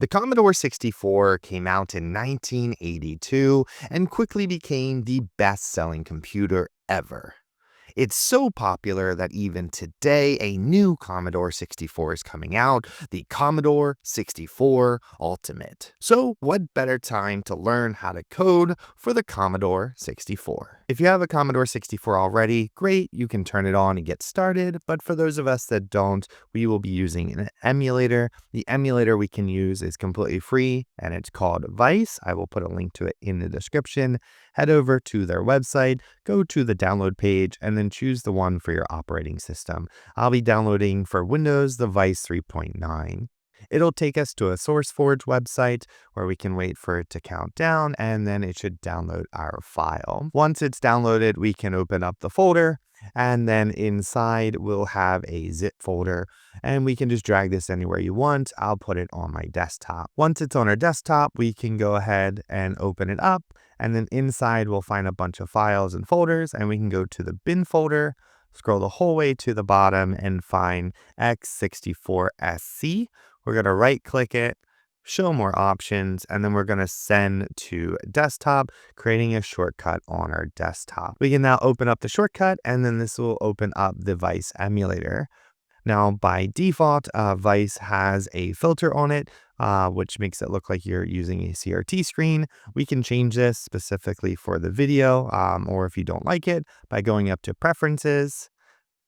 The Commodore 64 came out in 1982 and quickly became the best-selling computer ever. It's so popular that even today a new Commodore 64 is coming out, the Commodore 64 Ultimate. So what better time to learn how to code for the Commodore 64? If you have a Commodore 64 already, great, you can turn it on and get started, but for those of us that don't, we will be using an emulator. The emulator we can use is completely free and it's called Vice. I will put a link to it in the description. Head over to their website, go to the download page, and then choose the one for your operating system. I'll be downloading for Windows the Vice 3.9. It'll take us to a SourceForge website where we can wait for it to count down, and then it should download our file. Once it's downloaded, we can open up the folder, and then inside we'll have a zip folder, and we can just drag this anywhere you want. I'll put it on my desktop. Once it's on our desktop, we can go ahead and open it up, and then inside we'll find a bunch of files and folders, and we can go to the bin folder, scroll the whole way to the bottom and find x64sc. We're going to right click it, show more options, and then we're going to send to desktop, creating a shortcut on our desktop. We can now open up the shortcut, and then this will open up the Vice emulator. Now, by default, Vice has a filter on it, which makes it look like you're using a CRT screen. We can change this specifically for the video, or if you don't like it, by going up to Preferences,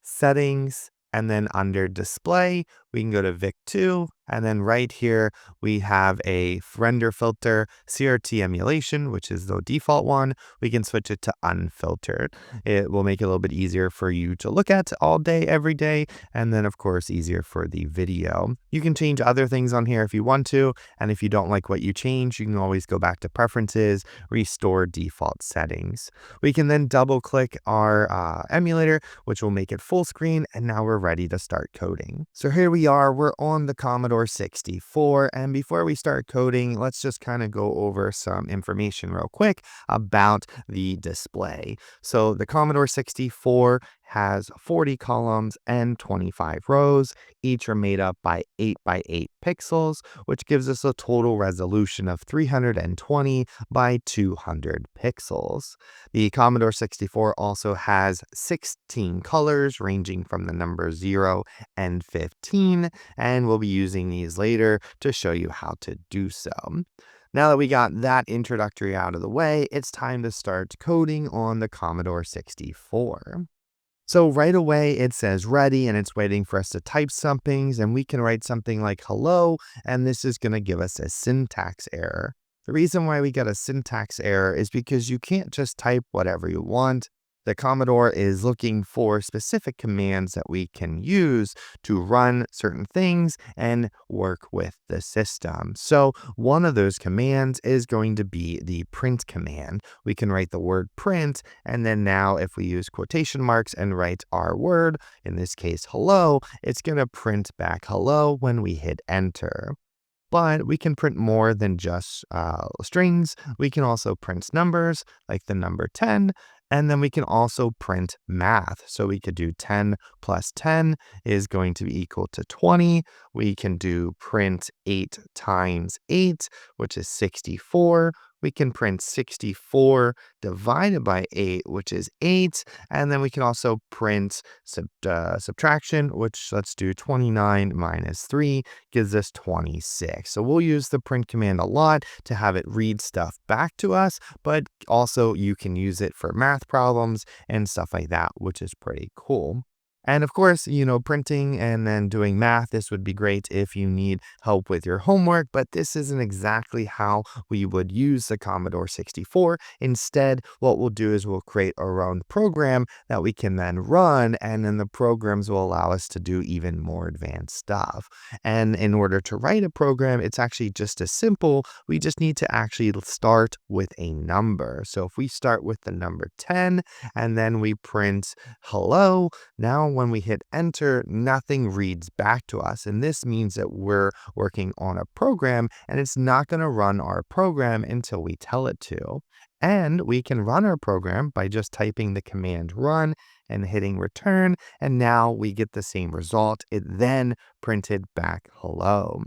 Settings, and then under Display, we can go to VIC2, and then right here, we have a render filter, CRT emulation, which is the default one. We can switch it to unfiltered. It will make it a little bit easier for you to look at all day, every day, and then of course, easier for the video. You can change other things on here if you want to, and if you don't like what you change, you can always go back to Preferences, Restore Default Settings. We can then double click our emulator, which will make it full screen, and now we're ready to start coding. So here we are, we're on the Commodore 64, and before we start coding, let's just kind of go over some information real quick about the display. So the Commodore 64 has 40 columns and 25 rows. Each are made up by 8 by 8 pixels, which gives us a total resolution of 320 by 200 pixels. The Commodore 64 also has 16 colors ranging from the number 0 and 15, and we'll be using these later to show you how to do so. Now that we got that introductory out of the way, it's time to start coding on the Commodore 64. So right away it says ready and it's waiting for us to type some things, and we can write something like hello, and this is going to give us a syntax error. The reason why we get a syntax error is because you can't just type whatever you want. The Commodore is looking for specific commands that we can use to run certain things and work with the system. So one of those commands is going to be the print command. We can write the word print, and then now if we use quotation marks and write our word, in this case hello, it's going to print back hello when we hit enter. But we can print more than just strings. We can also print numbers, like the number 10, and then we can also print math. So we could do 10 plus 10 is going to be equal to 20. We can do print 8 times 8, which is 64. We can print 64 divided by 8, which is 8. And then we can also print subtraction, which let's do 29 minus 3 gives us 26. So we'll use the print command a lot to have it read stuff back to us, but also you can use it for math problems and stuff like that, which is pretty cool. And of course, printing and then doing math, this would be great if you need help with your homework, but this isn't exactly how we would use the Commodore 64. Instead, what we'll do is we'll create our own program that we can then run, and then the programs will allow us to do even more advanced stuff. And in order to write a program, it's actually just as simple. We just need to actually start with a number. So if we start with the number 10, and then we print hello, now when we hit enter, nothing reads back to us. And this means that we're working on a program and it's not going to run our program until we tell it to. And we can run our program by just typing the command run and hitting return. And now we get the same result. It then printed back hello.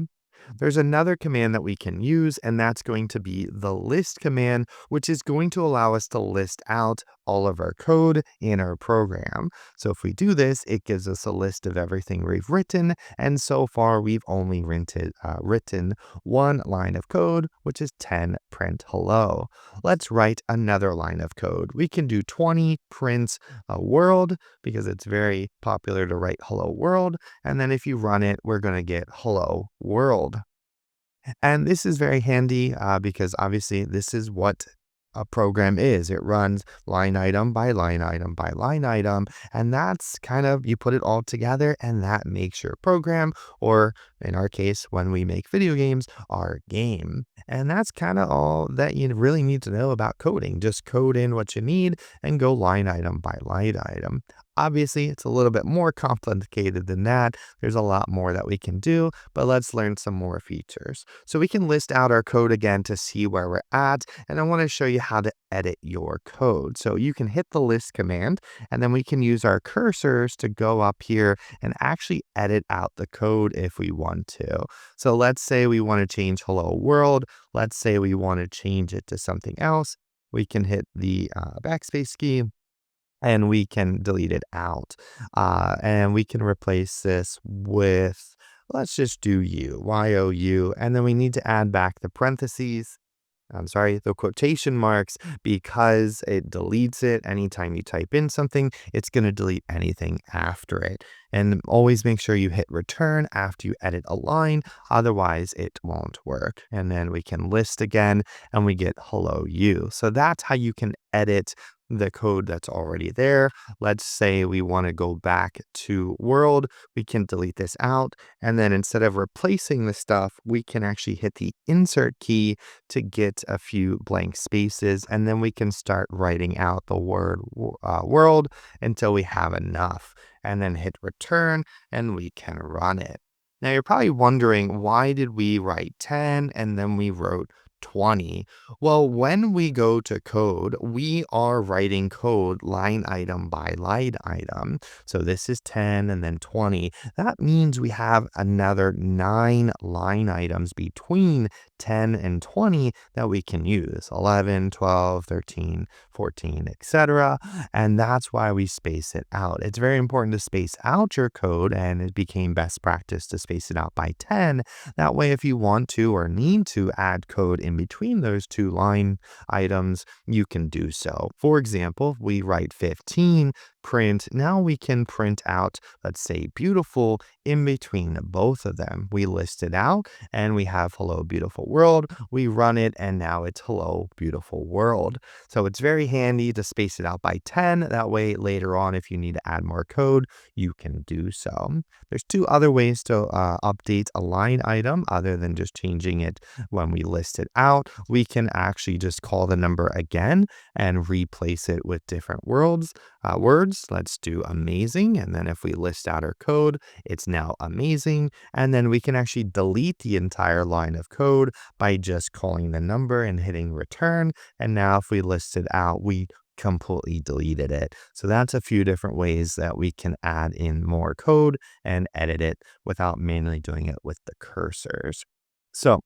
There's another command that we can use, and that's going to be the list command, which is going to allow us to list out all of our code in our program. So if we do this, it gives us a list of everything we've written, and so far we've only written one line of code, which is 10 print hello. Let's write another line of code. We can do 20 print world, because it's very popular to write hello world, and then if you run it, we're going to get hello world. And this is very handy because obviously this is what a program is. It runs line item by line item by line item. And that's kind of, you put it all together and that makes your program, or in our case, when we make video games, our game. And that's kind of all that you really need to know about coding. Just code in what you need and go line item by line item. Obviously, it's a little bit more complicated than that. There's a lot more that we can do, but let's learn some more features. So we can list out our code again to see where we're at, and I want to show you how to edit your code. So you can hit the list command, and then we can use our cursors to go up here and actually edit out the code if we want to. So let's say we want to change hello world. Let's say we want to change it to something else. We can hit the backspace key, and we can delete it out. And we can replace this with, let's just do you, and then we need to add back the parentheses. The quotation marks, because it deletes it anytime you type in something. It's going to delete anything after it. And always make sure you hit return after you edit a line, otherwise it won't work. And then we can list again and we get hello you. So that's how you can edit the code that's already there. Let's say we want to go back to world. We can delete this out, and then instead of replacing the stuff, we can actually hit the insert key to get a few blank spaces, and then we can start writing out the word world until we have enough, and then hit return and we can run it. Now you're probably wondering, why did we write 10 and then we wrote 20? Well, when we go to code, we are writing code line item by line item. So this is 10 and then 20. That means we have another 9 line items between 10 and 20 that we can use: 11, 12, 13, 14, etc. And that's why we space it out. It's very important to space out your code, and it became best practice to space it out by 10. That way, if you want to or need to add code in between those two line items, you can do so. For example, if we write 15 print, now we can print out, let's say, beautiful in between both of them. We list it out and we have hello beautiful world. We run it and now it's hello beautiful world. So it's very handy to space it out by 10. That way later on, if you need to add more code, you can do so. There's two other ways to update a line item other than just changing it when we list it out. We can actually just call the number again and replace it with different words. Let's do amazing, and then if we list out our code, it's now amazing. And then we can actually delete the entire line of code by just calling the number and hitting return. And now if we list it out, we completely deleted it. So that's a few different ways that we can add in more code and edit it without manually doing it with the cursors. So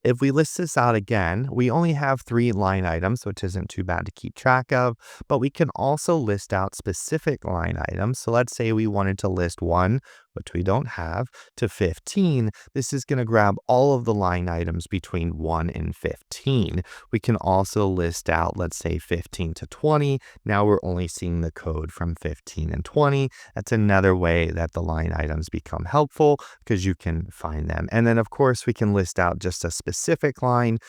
if we list this out again, we only have 3 line items, which isn't too bad to keep track of, but we can also list out specific line items. So let's say we wanted to list 1, which we don't have, to 15. This is going to grab all of the line items between 1 and 15. We can also list out, let's say, 15 to 20. Now we're only seeing the code from 15 and 20. That's another way that the line items become helpful, because you can find them. And then, of course, we can list out just a specific line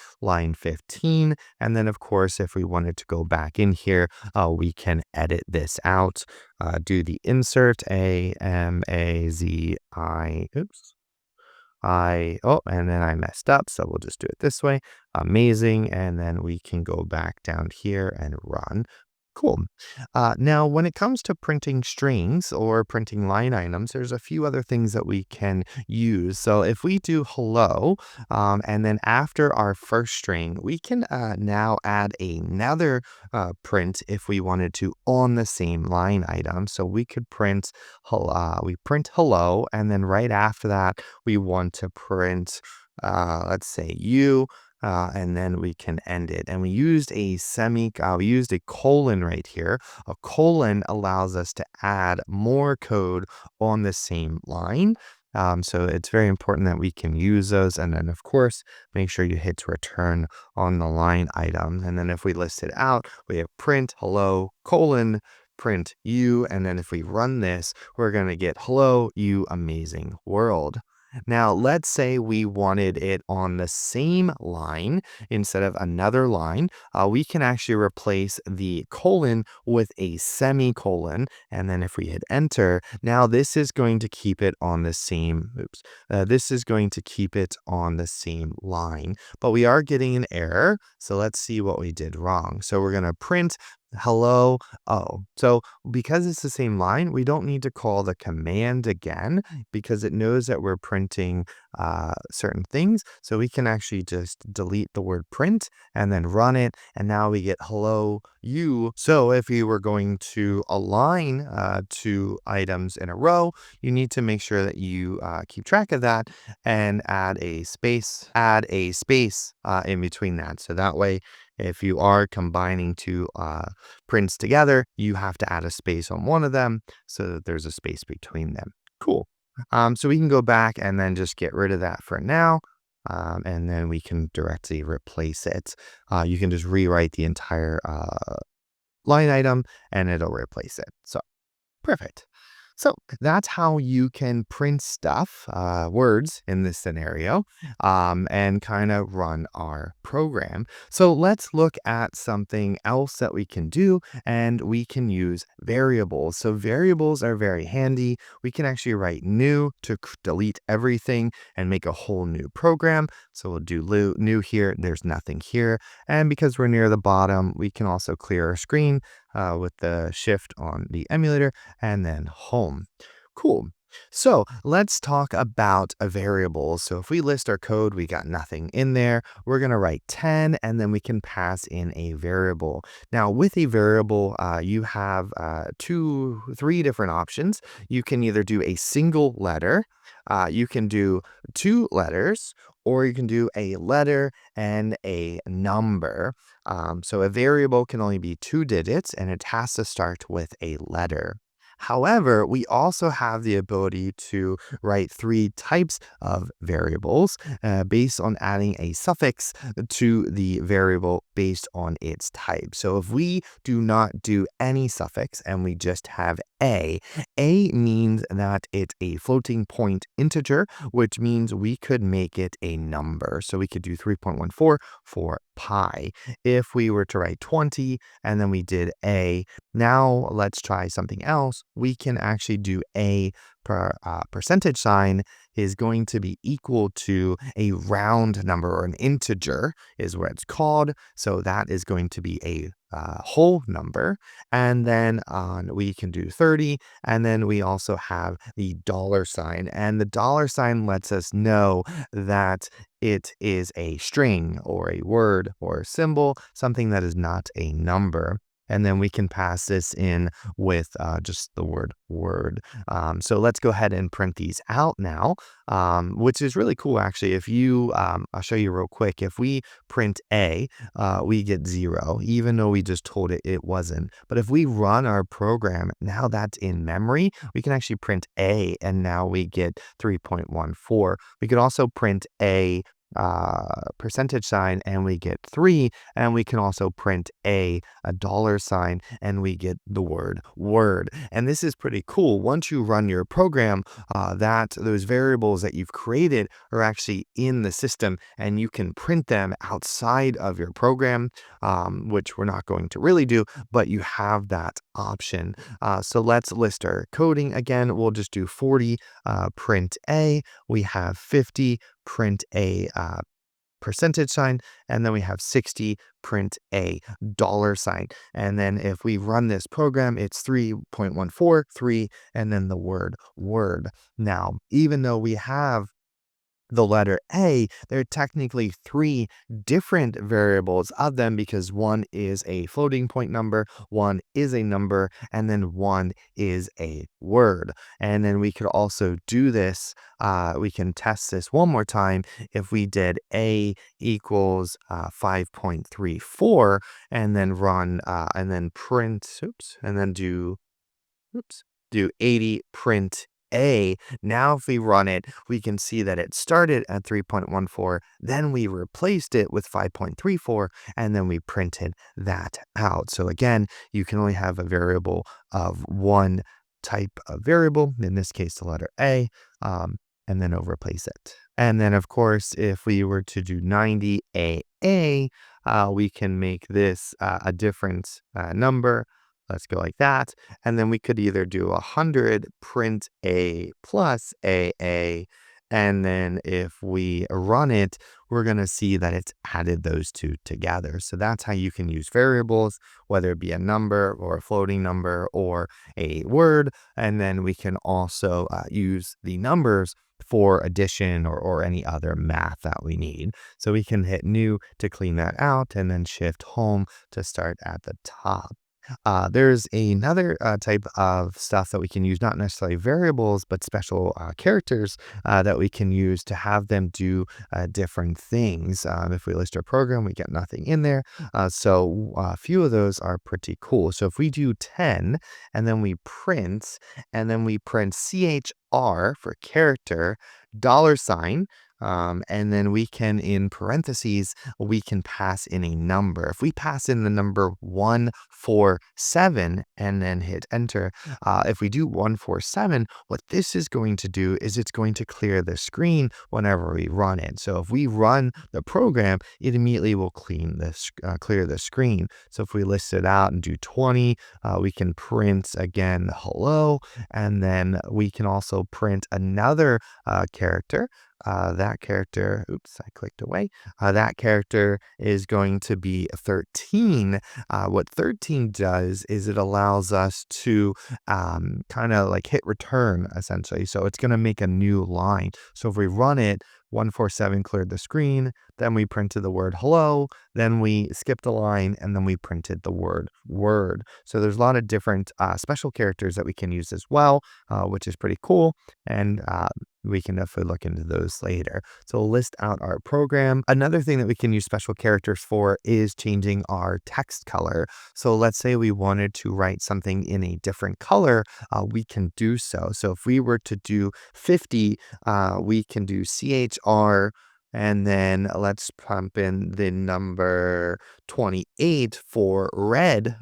15. And then, of course, if we wanted to go back in here, we can edit this out. Do the insert AMAZI. Oops. And then I messed up, so we'll just do it this way. Amazing. And then we can go back down here and run. Cool. Now, when it comes to printing strings or printing line items, there's a few other things that we can use. So if we do hello, and then after our first string, we can now add another print if we wanted to on the same line item. So we could print hello, and then right after that, we want to print let's say U, and then we can end it. And we used we used a colon right here. A colon allows us to add more code on the same line. So it's very important that we can use those. And then, of course, make sure you hit return on the line item. And then if we list it out, we have print hello colon print you. And then if we run this, we're going to get hello, you amazing world. Now, let's say we wanted it on the same line instead of another line. We can actually replace the colon with a semicolon. And then if we hit enter, now this is going to keep it on the same, this is going to keep it on the same line. But we are getting an error. So let's see what we did wrong. So we're going to print hello. Oh, so because it's the same line, we don't need to call the command again because it knows that we're printing certain things. So we can actually just delete the word print and then run it. And now we get hello you. So if you were going to align two items in a row, you need to make sure that you keep track of that and add a space in between that. So that way, if you are combining two prints together, you have to add a space on one of them so that there's a space between them. Cool. So we can go back and then just get rid of that for now. And then we can directly replace it. You can just rewrite the entire line item and it'll replace it. So perfect. So that's how you can print stuff, words in this scenario, and kind of run our program. So let's look at something else that we can do, and we can use variables. So variables are very handy. We can actually write new to delete everything and make a whole new program. So we'll do new here. There's nothing here. And because we're near the bottom, we can also clear our screen with the shift on the emulator and then home. Cool. So let's talk about a variable. So if we list our code, we got nothing in there. We're going to write 10 and then we can pass in a variable. Now with a variable, you have three different options. You can either do a single letter, you can do two letters, or you can do a letter and a number. So a variable can only be 2 digits and it has to start with a letter. However, we also have the ability to write 3 types of variables based on adding a suffix to the variable based on its type. So if we do not do any suffix and we just have a means that it's a floating point integer, which means we could make it a number. So we could do 3.14 for pi. If we were to write 20 and then we did a, now let's try something else. We can actually do a percentage sign is going to be equal to a round number, or an integer is what it's called. So that is going to be a whole number. And then we can do 30. And then we also have the dollar sign. And the dollar sign lets us know that it is a string or a word or a symbol, something that is not a number. And then we can pass this in with just the word word. So let's go ahead and print these out now, which is really cool, actually. If you, I'll show you real quick. If we print A, we get 0, even though we just told it it wasn't. But if we run our program, now that's in memory, we can actually print A, and now we get 3.14. We could also print a percentage sign and we get 3, and we can also print a dollar sign and we get the word word. And this is pretty cool. Once you run your program, that those variables that you've created are actually in the system, and you can print them outside of your program, which we're not going to really do, but you have that option. So let's list our coding again. We'll just do 40 print a. We have 50 print a percentage sign, and then we have 60 print a dollar sign. And then if we run this program, it's 3.143 and then the word word. Now, even though we have the letter A, there are technically three different variables of them because one is a floating point number, one is a number, and then one is a word. And then we could also do this, we can test this one more time if we did A equals 5.34 and then run, and then print, and then do 80 print A. Now, if we run it, we can see that it started at 3.14, then we replaced it with 5.34, and then we printed that out. So again, you can only have a variable of one type of variable, in this case, the letter A, and then replace it. And then, of course, if we were to do 90AA, we can make this a different number. Let's go like that. And then we could either do 100 print A plus AA. And then if we run it, we're going to see that it's added those two together. So that's how you can use variables, whether it be a number or a floating number or a word. And then we can also use the numbers for addition or any other math that we need. So we can hit new to clean that out and then shift home to start at the top. There's another type of stuff that we can use, not necessarily variables, but special characters that we can use to have them do different things. If we list our program, we get nothing in there. So a few of those are pretty cool. So if we do 10 and then we print, CHR for character, $, and then we can, in parentheses, we can pass in a number. If we pass in the number 147 and then hit enter, if we do 147, what this is going to do is it's going to clear the screen whenever we run it. So if we run the program, it immediately will clear the screen. So if we list it out and do 20, we can print again hello, and then we can also print another character. That character, I clicked away. That character is going to be 13. What 13 does is it allows us to kind of like hit return, essentially. So it's going to make a new line. So if we run it, 147 cleared the screen, then we printed the word hello, then we skipped a line, and then we printed the word word. So there's a lot of different special characters that we can use as well, which is pretty cool. And we can definitely look into those later. So we'll list out our program. Another thing that we can use special characters for is changing our text color. So let's say we wanted to write something in a different color, we can do so. So if we were to do 50, we can do CHR, and then let's pump in the number 28 for red.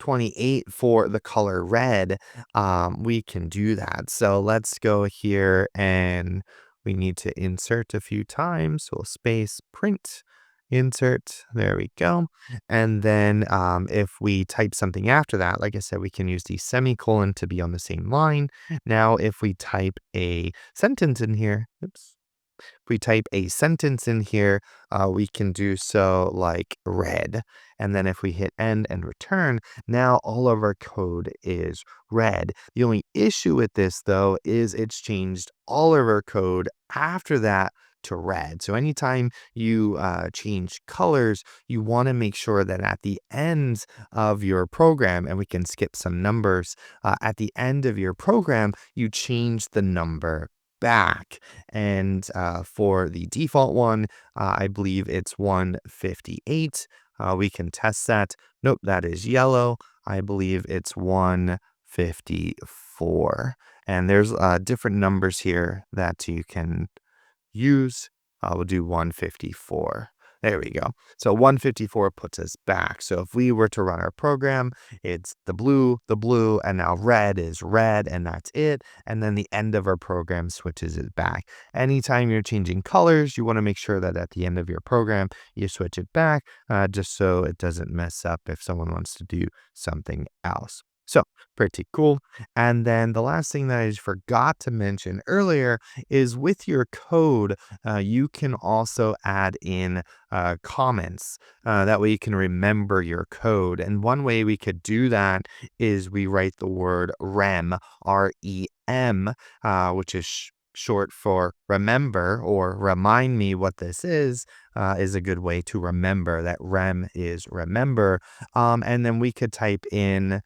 28 for the color red, we can do that. So let's go here and we need to insert a few times. So we'll space print, insert, there we go. And then if we type something after that, like I said, we can use the semicolon to be on the same line. Now, if we type a sentence in here, if we type a sentence in here, we can do so like red. And then if we hit end and return, now all of our code is red. The only issue with this, though, is it's changed all of our code after that to red. So anytime you change colors, you want to make sure that at the end of your program, and we can skip some numbers, at the end of your program, you change the number back. And for the default one, I believe it's 158. We can test that. Nope, that is yellow. I believe it's 154. And there's different numbers here that you can use. We'll do 154. There we go. So 154 puts us back. So if we were to run our program, it's the blue, and now red is red, and that's it. And then the end of our program switches it back. Anytime you're changing colors, you want to make sure that at the end of your program, you switch it back, just so it doesn't mess up if someone wants to do something else. So pretty cool. And then the last thing that I just forgot to mention earlier is with your code, you can also add in comments. That way you can remember your code. And one way we could do that is we write the word rem, R-E-M, which is short for remember or remind me what this is a good way to remember that rem is remember. And then we could type in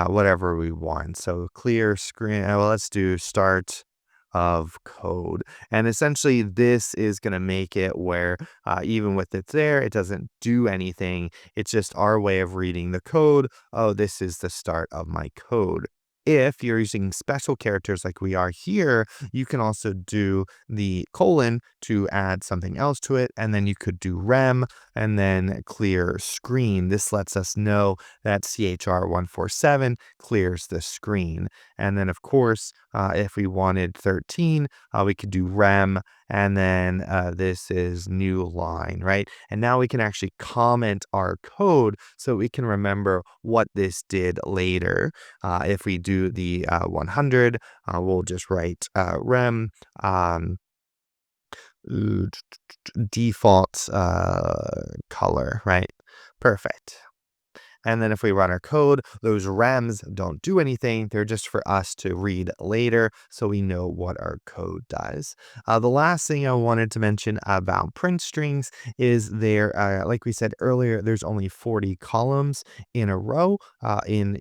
whatever we want. So clear screen. Well, let's do start of code. And essentially, this is going to make it where even with it there, it doesn't do anything. It's just our way of reading the code. Oh, this is the start of my code. If you're using special characters like we are here, you can also do the colon to add something else to it. And then you could do rem and then clear screen. This lets us know that CHR147 clears the screen. And then, of course, if we wanted 13, we could do rem and then this is new line, right? And now we can actually comment our code so we can remember what this did later. If we do the 100, we'll just write rem default color, right? Perfect. And then if we run our code, those rems don't do anything. They're just for us to read later so we know what our code does. The last thing I wanted to mention about print strings is like we said earlier, there's only 40 columns in a row, on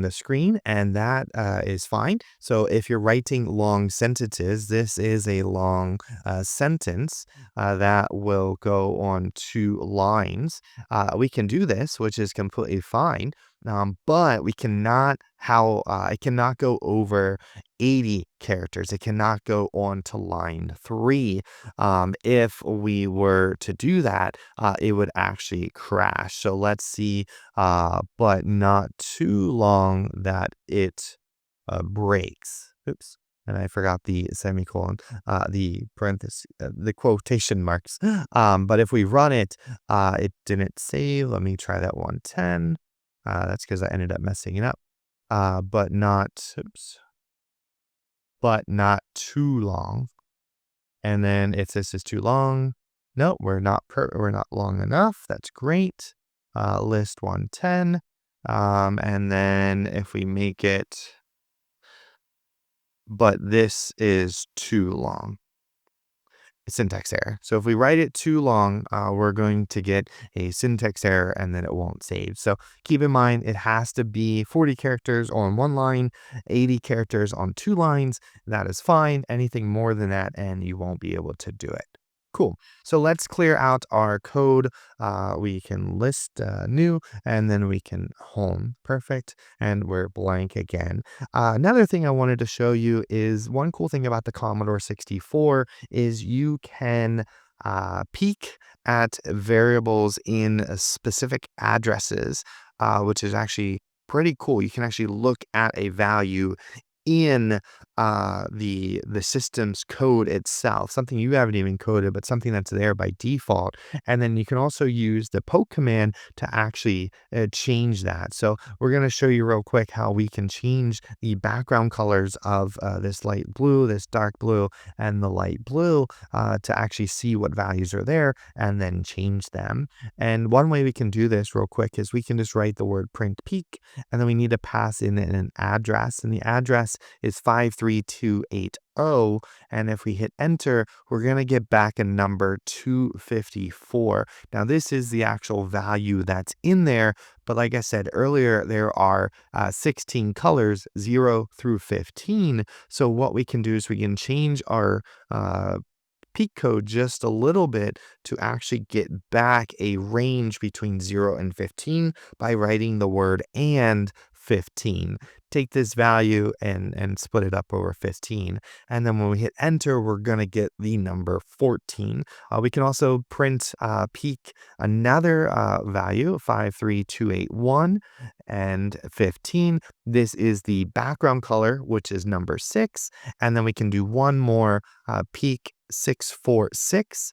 the screen, and that is fine. So if you're writing long sentences, this is a long sentence that will go on 2 lines. We can do this, which is completely fine, but it cannot go over 80 characters. It cannot go on to line 3. If we were to do that, it would actually crash. So let's see, but not too long that it breaks. Oops. And I forgot the semicolon, the parenthesis, the quotation marks. But if we run it, it didn't save. Let me try that 110. That's because I ended up messing it up. But not too long. And then if this is too long, no, we're not long enough. That's great. List 110. And then if we make it, but this is too long. Syntax error. So if we write it too long, we're going to get a syntax error and then it won't save. So keep in mind, it has to be 40 characters on 1 line, 80 characters on 2 lines. That is fine. Anything more than that, and you won't be able to do it. Cool. So let's clear out our code. We can list new and then we can home. Perfect. And we're blank again. Another thing I wanted to show you is one cool thing about the Commodore 64 is you can peek at variables in specific addresses, which is actually pretty cool. You can actually look at a value in the system's code itself, something you haven't even coded, but something that's there by default. And then you can also use the poke command to actually change that. So we're going to show you real quick how we can change the background colors of this light blue, this dark blue, and the light blue to actually see what values are there and then change them. And one way we can do this real quick is we can just write the word print peak, and then we need to pass in an address, and the address is 53280. And if we hit enter, we're going to get back a number 254. Now, this is the actual value that's in there. But like I said earlier, there are 16 colors, 0 through 15. So what we can do is we can change our peak code just a little bit to actually get back a range between 0 and 15 by writing the word and 15. Take this value and split it up over 15. And then when we hit enter, we're going to get the number 14. We can also print peak another value, 53281 and 15. This is the background color, which is number 6. And then we can do one more peak 646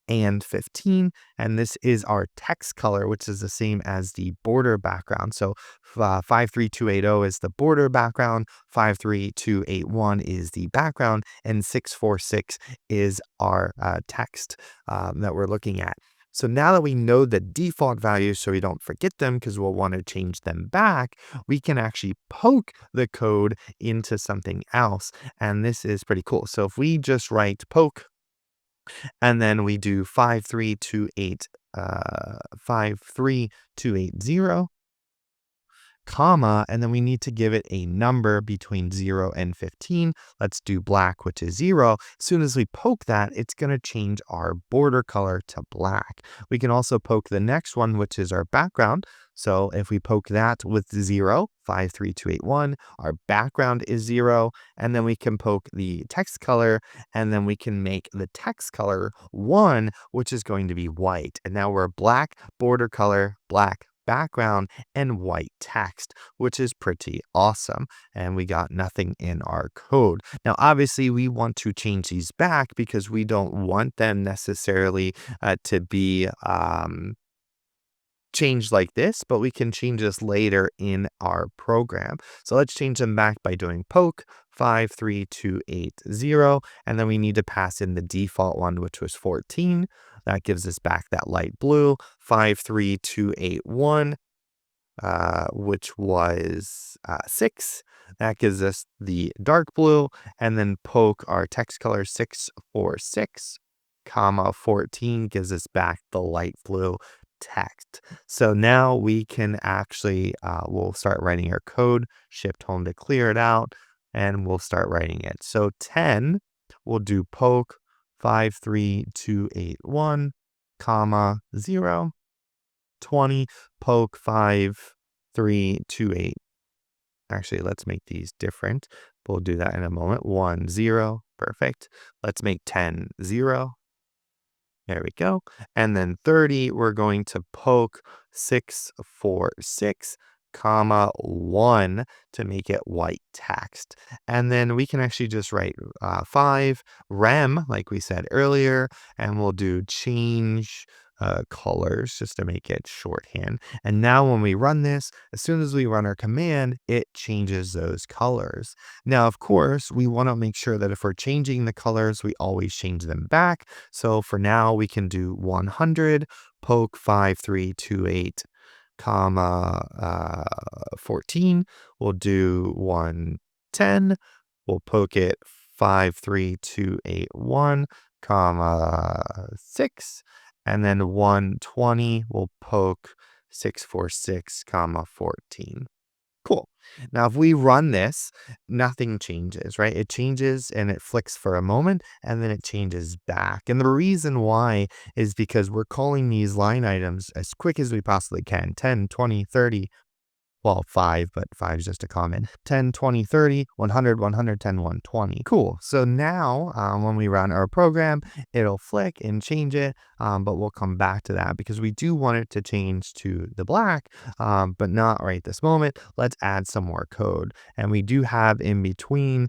and 15. And this is our text color, which is the same as the border background. So 53280 is the border background, 53281 is the background, and 646 is our text that we're looking at. So now that we know the default values so we don't forget them because we'll want to change them back, we can actually poke the code into something else. And this is pretty cool. So if we just write poke and then we do 53280, comma, and then we need to give it a number between 0 and 15. Let's do black, which is 0. As soon as we poke that, it's going to change our border color to black. We can also poke the next one, which is our background. So if we poke that with 0, 53281, our background is 0, and then we can poke the text color, and then we can make the text color 1, which is going to be white. And now we're black border color, black background, and white text, which is pretty awesome. And we got nothing in our code. Now, obviously, we want to change these back because we don't want them necessarily to be changed like this, but we can change this later in our program. So let's change them back by doing poke 53280, and then we need to pass in the default one, which was 14. That gives us back that light blue. 53281, which was 6. That gives us the dark blue, and then poke our text color 646, comma 14 gives us back the light blue text. So now we can actually, we'll start writing our code, shift home to clear it out, and we'll start writing it. So 10, we'll do poke 53281, comma 0. 20, poke 5328. Actually, let's make these different. We'll do that in a moment. 1 0. Perfect. Let's make 10 0. There we go. And then 30, we're going to poke 646, comma 1 to make it white text. And then we can actually just write 5 rem, like we said earlier, and we'll do change colors just to make it shorthand. And now when we run this, as soon as we run our command, it changes those colors. Now, of course, we want to make sure that if we're changing the colors, we always change them back. So for now, we can do 100, poke 5328, comma 14. We'll do 110. We'll poke it 53281, comma 6. And then 120 will poke 646, comma 14. Cool. Now, if we run this, nothing changes, right? It changes and it flicks for a moment and then it changes back. And the reason why is because we're calling these line items as quick as we possibly can. 10, 20, 30. Well, 5, but 5 is just a comment. 10, 20, 30, 100, 110, 120. Cool. So now when we run our program, it'll flick and change it, but we'll come back to that because we do want it to change to the black, but not right this moment. Let's add some more code. And we do have in between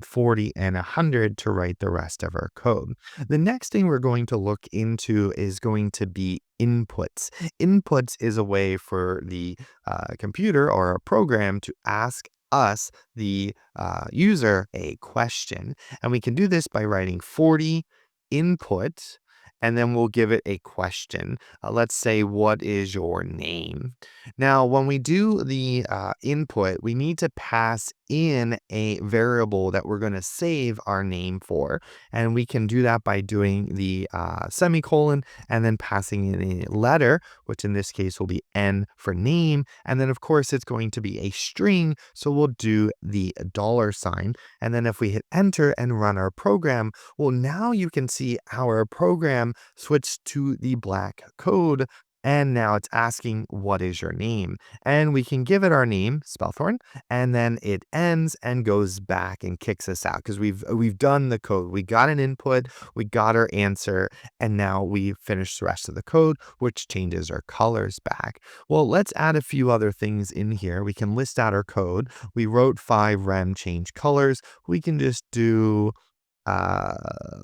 40 and 100 to write the rest of our code. The next thing we're going to look into is going to be inputs. Inputs is a way for the computer or a program to ask us, the user, a question. And we can do this by writing 40 input, and then we'll give it a question. Let's say, what is your name? Now, when we do the input, we need to pass in a variable that we're going to save our name for. And we can do that by doing the semicolon and then passing in a letter, which in this case will be N for name. And then, of course, it's going to be a string. So we'll do the $sign. And then if we hit enter and run our program, well, now you can see our program switch to the black code. And now it's asking, what is your name? And we can give it our name, Spellthorn, and then it ends and goes back and kicks us out because we've done the code. We got an input, we got our answer, and now we finished the rest of the code, which changes our colors back. Well, let's add a few other things in here. We can list out our code. We wrote 5 rem change colors. We can just do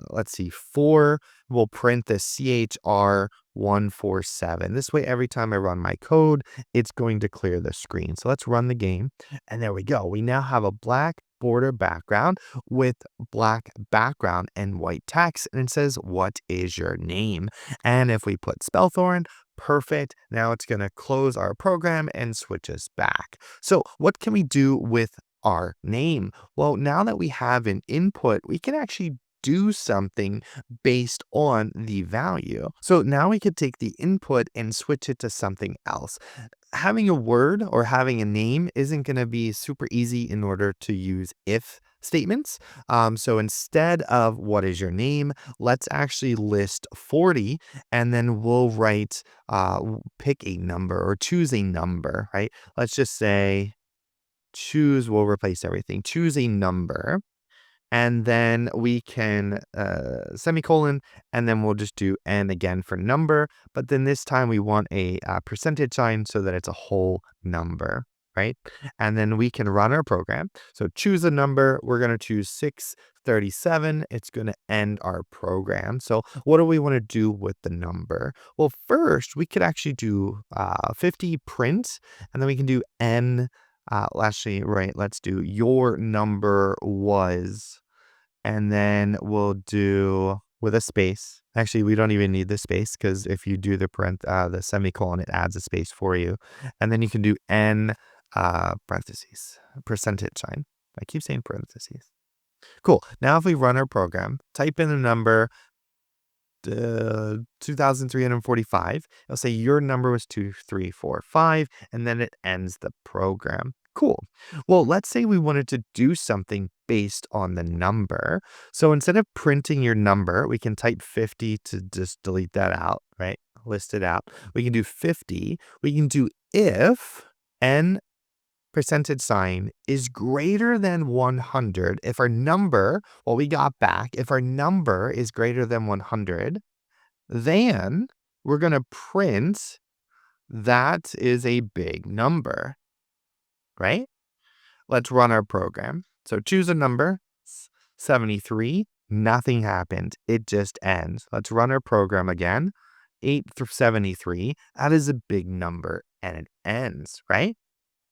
let's see, 4, we'll print the CHR 147. This way, every time I run my code, it's going to clear the screen. So let's run the game. And there we go. We now have a black border background with black background and white text. And it says, what is your name? And if we put Spellthorn, perfect. Now it's going to close our program and switch us back. So what can we do with our name? Well, now that we have an input, we can actually do something based on the value. So now we could take the input and switch it to something else. Having a word or having a name isn't going to be super easy in order to use if statements. So instead of what is your name, let's actually list 40 and then we'll write, pick a number or choose a number, right? Let's just say choose, we'll replace everything. Choose a number. And then we can semicolon, and then we'll just do n again for number. But then this time we want a percentage sign so that it's a whole number, right? And then we can run our program. So choose a number. We're going to choose 637. It's going to end our program. So what do we want to do with the number? Well, first we could actually do 50 print, and then we can do n. Actually, right, let's do your number was, and then we'll do with a space. Actually, we don't even need the space because if you do the semicolon, it adds a space for you. And then you can do n parentheses, percentage sign. I keep saying parentheses. Cool. Now if we run our program, type in the number 2,345. It'll say your number was 2345, and then it ends the program. Cool. Well, let's say we wanted to do something based on the number. So instead of printing your number, we can type 50 to just delete that out, right? List it out. We can do 50. We can do if n percentage sign is greater than 100. If our number, what we got back, if our number is greater than 100, then we're going to print that is a big number, right? Let's run our program. So choose a number, 73, nothing happened. It just ends. Let's run our program again, 8 through 73. That is a big number and it ends, right?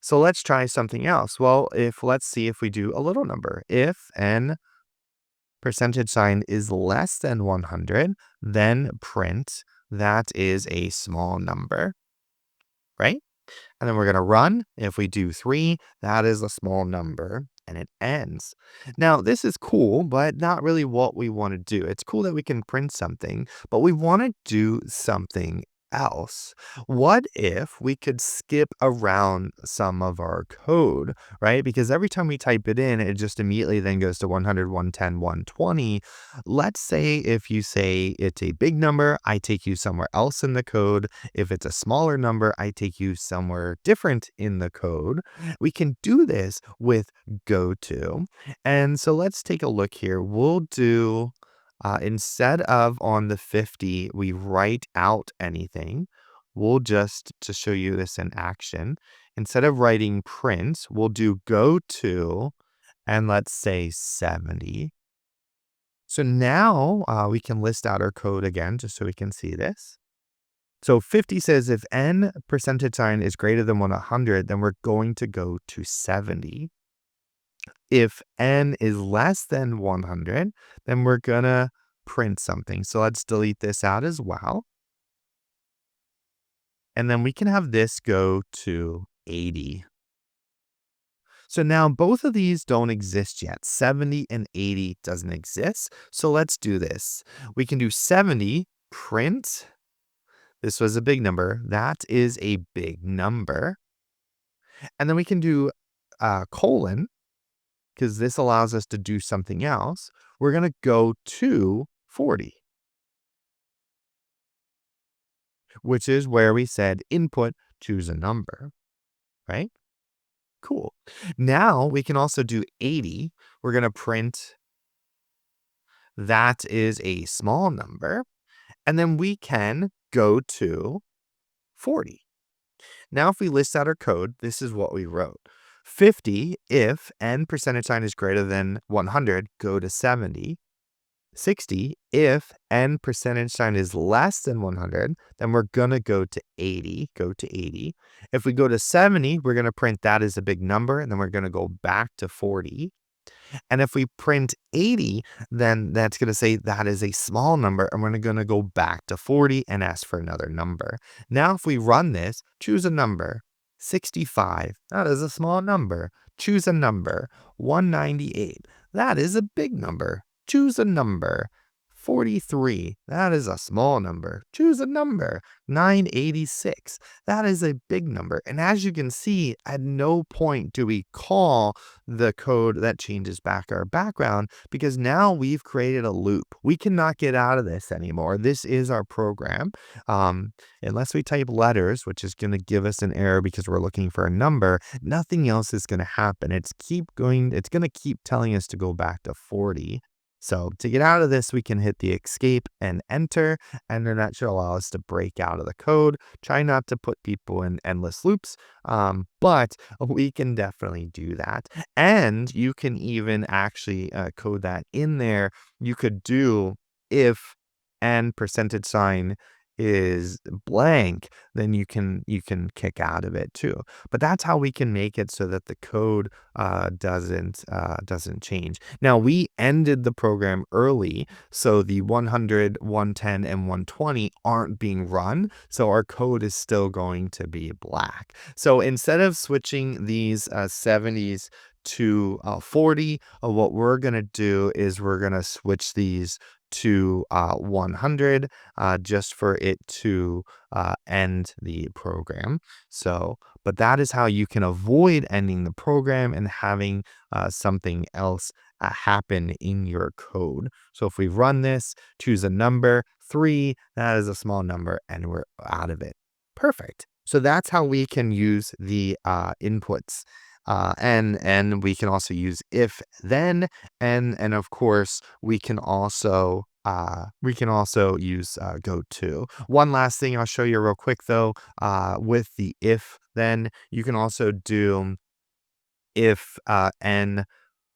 So let's try something else. Well, let's see if we do a little number. If n percentage sign is less than 100, then print that is a small number, right? And then we're going to run. If we do 3, that is a small number and it ends. Now, this is cool, but not really what we want to do. It's cool that we can print something, but we want to do something else. What if we could skip around some of our code, right? Because every time we type it in, it just immediately then goes to 100, 110, 120. Let's say if you say it's a big number, I take you somewhere else in the code. If it's a smaller number, I take you somewhere different in the code. We can do this with GOTO. And so let's take a look here. We'll do instead of on the 50, we write out anything. We'll just, to show you this in action, instead of writing print, we'll do go to, and let's say 70. So now we can list out our code again, just so we can see this. So 50 says if n percentage sign is greater than 100, then we're going to go to 70. If n is less than 100, then we're going to print something. So let's delete this out as well. And then we can have this go to 80. So now both of these don't exist yet. 70 and 80 doesn't exist. So let's do this. We can do 70, print. This was a big number. That is a big number. And then we can do colon, because this allows us to do something else. We're going to go to 40, which is where we said input, choose a number, right? Cool. Now we can also do 80. We're going to print that is a small number. And then we can go to 40. Now, if we list out our code, this is what we wrote. 50, if n percentage sign is greater than 100, go to 70. 60, if n percentage sign is less than 100, then we're going to go to 80, If we go to 70, we're going to print that as a big number, and then we're going to go back to 40. And if we print 80, then that's going to say that is a small number, and we're going to go back to 40 and ask for another number. Now, if we run this, choose a number. 65, that is a small number. Choose a number. 198, that is a big number. Choose a number. 43, that is a small number. Choose a number. 986, that is a big number. And as you can see, at no point do we call the code that changes back our background, because now we've created a loop. We cannot get out of this anymore. This is our program. Unless we type letters, which is going to give us an error because we're looking for a number, nothing else is going to happen. It's going to keep telling us to go back to 40. So to get out of this, we can hit the escape and enter, and then that should allow us to break out of the code. Try not to put people in endless loops, but we can definitely do that. And you can even actually code that in there. You could do if n percentage sign is blank, then you can kick out of it too. But that's how we can make it so that the code doesn't change. Now, we ended the program early, so the 100, 110, and 120 aren't being run, so our code is still going to be black. So instead of switching these 70s to 40, what we're going to do is we're going to switch these to 100 just for it to end the program. So, but that is how you can avoid ending the program and having something else happen in your code. So if we run this, choose a number, 3, that is a small number, and we're out of it. Perfect. So that's how we can use the inputs. And we can also use if then, and of course we can also use GOTO. One last thing I'll show you real quick though, with the if then, you can also do if n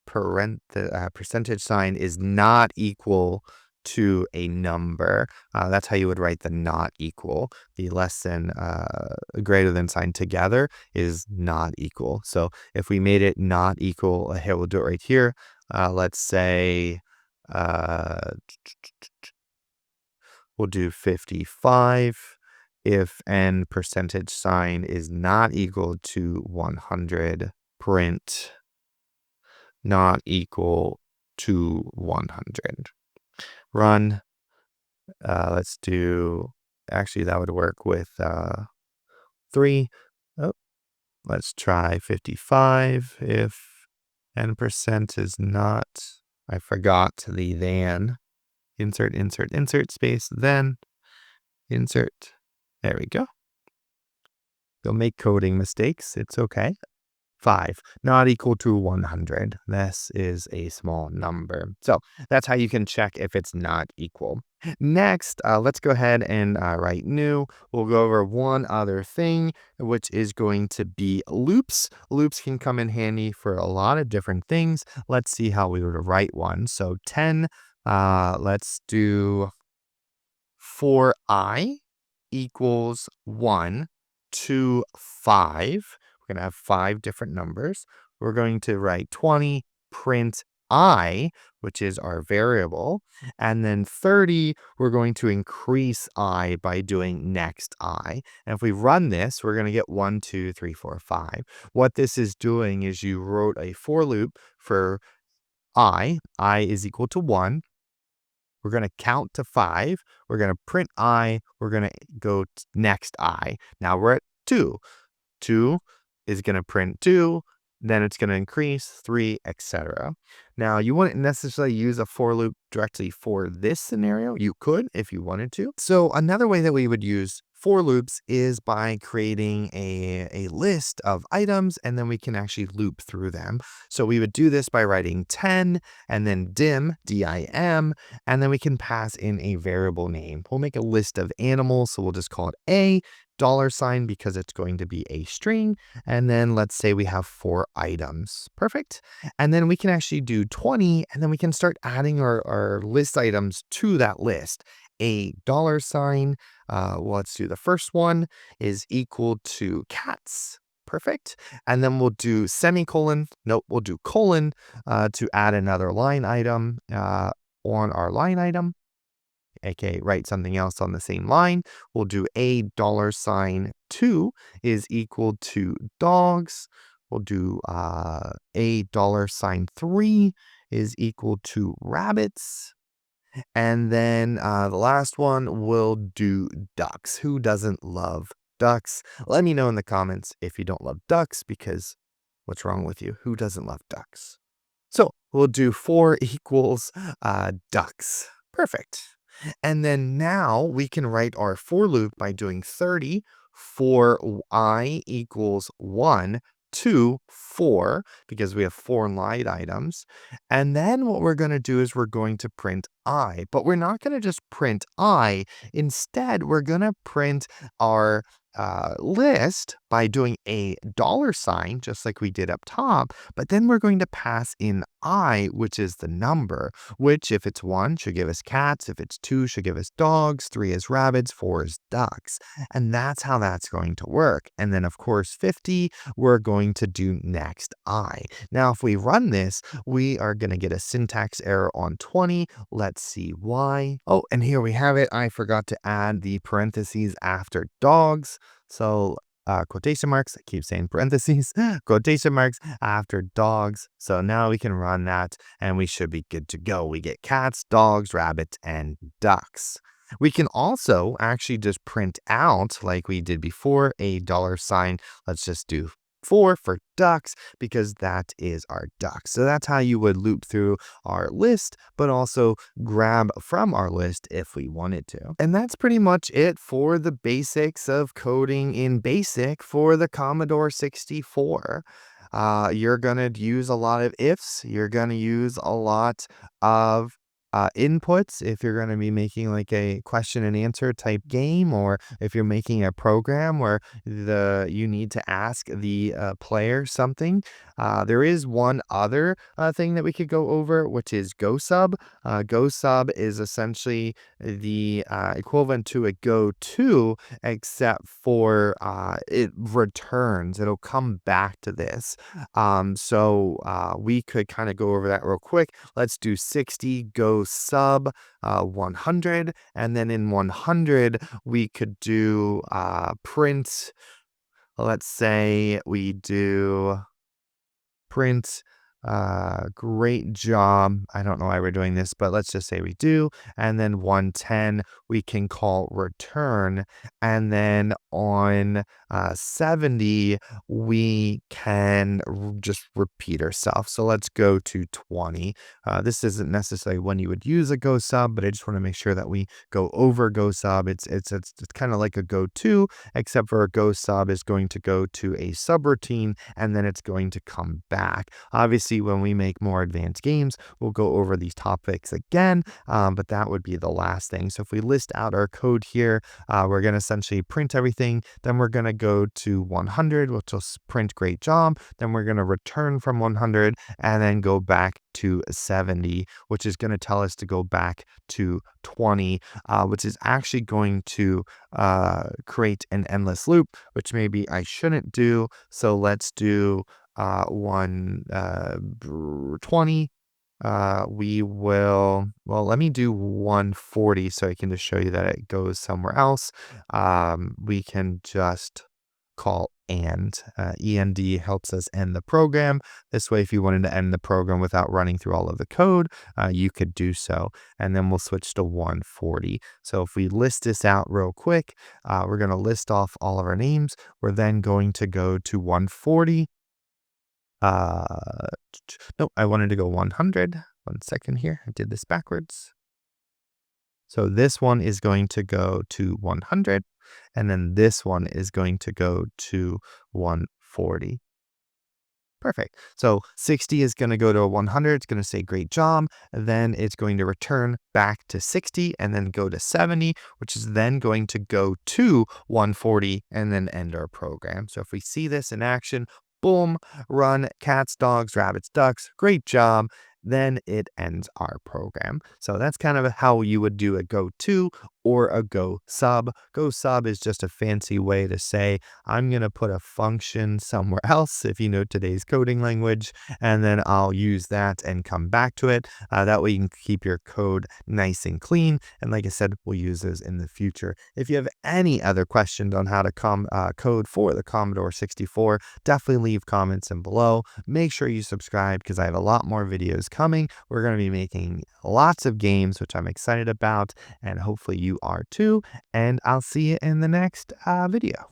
percentage sign is not equal to a number. That's how you would write the not equal. The less than greater than sign together is not equal. So if we made it not equal, here we'll do it right here. Let's say we'll do 55. If n percentage sign is not equal to 100, print not equal to 100. Run. Let's do, actually that would work with 3. Oh, let's try 55. If n% is not, I forgot the then. Insert space, then insert. There we go. You'll make coding mistakes. It's okay. 5, not equal to 100. This is a small number. So that's how you can check if it's not equal. Next, let's go ahead and write new. We'll go over one other thing, which is going to be loops. Loops can come in handy for a lot of different things. Let's see how we would write one. So 10, let's do for I equals 1 to 5. We're going to have 5 different numbers. We're going to write 20, print I, which is our variable. And then 30, we're going to increase I by doing next I. And if we run this, we're going to get 1, 2, 3, 4, 5. What this is doing is you wrote a for loop for I is equal to 1. We're going to count to 5. We're going to print I. We're going to go next I. Now we're at 2. 2 is going to print 2. Then it's going to increase 3, etc. Now, you wouldn't necessarily use a for loop directly for this scenario. You could if you wanted to. So another way that we would use for loops is by creating a list of items, and then we can actually loop through them. So we would do this by writing 10 and then dim, D-I-M, and then we can pass in a variable name. We'll make a list of animals, so we'll just call it A, $sign because it's going to be a string, and then let's say we have 4 items. Perfect. And then we can actually do 20, and then we can start adding our list items to that list. A $sign, let's do the first one, is equal to cats. Perfect. And then we'll do semicolon. Nope, we'll do colon to add another line item on our line item. Okay, write something else on the same line. We'll do a $2 is equal to dogs. We'll do a $3 is equal to rabbits. And then the last one, we'll do ducks. Who doesn't love ducks? Let me know in the comments if you don't love ducks, because what's wrong with you? Who doesn't love ducks? So we'll do 4 equals ducks. Perfect. And then now we can write our for loop by doing 30 for I equals 1 to 4, because we have 4 line items. And then what we're going to do is we're going to print I, but we're not going to just print I. Instead, we're going to print our list by doing a $sign, just like we did up top, but then we're going to pass in I, which is the number, which if it's 1 should give us cats, if it's 2 should give us dogs, 3 is rabbits, 4 is ducks. And that's how that's going to work. And then of course 50, we're going to do next I. Now if we run this, we are going to get a syntax error on 20. Let's see why. Oh, and here we have it. I forgot to add the parentheses after dogs. So quotation marks, I keep saying parentheses, quotation marks after dogs. So now we can run that and we should be good to go. We get cats, dogs, rabbits, and ducks. We can also actually just print out, like we did before, a $sign. Let's just do 4 for ducks, because that is our ducks. So that's how you would loop through our list, but also grab from our list if we wanted to. And that's pretty much it for the basics of coding in BASIC for the Commodore 64. You're going to use a lot of ifs. You're going to use a lot of inputs if you're going to be making like a question and answer type game, or if you're making a program where you need to ask the player something. There is one other thing that we could go over, which is GOSUB. GOSUB is essentially the equivalent to a GOTO, except for it returns. It'll come back to this. So we could kind of go over that real quick. Let's do 60 GOSUB 100, and then in 100 we could do print. Let's say we do print great job. I don't know why we're doing this, but let's just say we do. And then 110 we can call return, and then on 70 we can just repeat ourselves. So let's go to 20. This isn't necessarily when you would use a GOSUB, but I just want to make sure that we go over GOSUB. It's kind of like a GOTO, except for a GOSUB is going to go to a subroutine and then it's going to come back. Obviously, when we make more advanced games, we'll go over these topics again, but that would be the last thing. So if we list out our code here, we're going to essentially print everything. Then we're going to go to 100, which will print great job. Then we're going to return from 100 and then go back to 70, which is going to tell us to go back to 20, which is actually going to create an endless loop, which maybe I shouldn't do. So let's do 120. We will, well, let me do 140 so I can just show you that it goes somewhere else. We can just call END helps us end the program. This way, if you wanted to end the program without running through all of the code, you could do so. And then we'll switch to 140. So if we list this out real quick, we're going to list off all of our names. We're then going to go to 140. No, I wanted to go 100. 1 second here. I did this backwards. So this one is going to go to 100. And then this one is going to go to 140. Perfect. So 60 is going to go to 100. It's going to say great job. Then it's going to return back to 60 and then go to 70, which is then going to go to 140 and then end our program. So if we see this in action, boom, run cats, dogs, rabbits, ducks. Great job. Then it ends our program. So that's kind of how you would do a GOTO or a GOSUB. GOSUB is just a fancy way to say, I'm going to put a function somewhere else, if you know today's coding language, and then I'll use that and come back to it. That way you can keep your code nice and clean. And like I said, we'll use those in the future. If you have any other questions on how to code for the Commodore 64, definitely leave comments in below. Make sure you subscribe because I have a lot more videos coming. We're going to be making lots of games, which I'm excited about, and hopefully you are too. And I'll see you in the next video.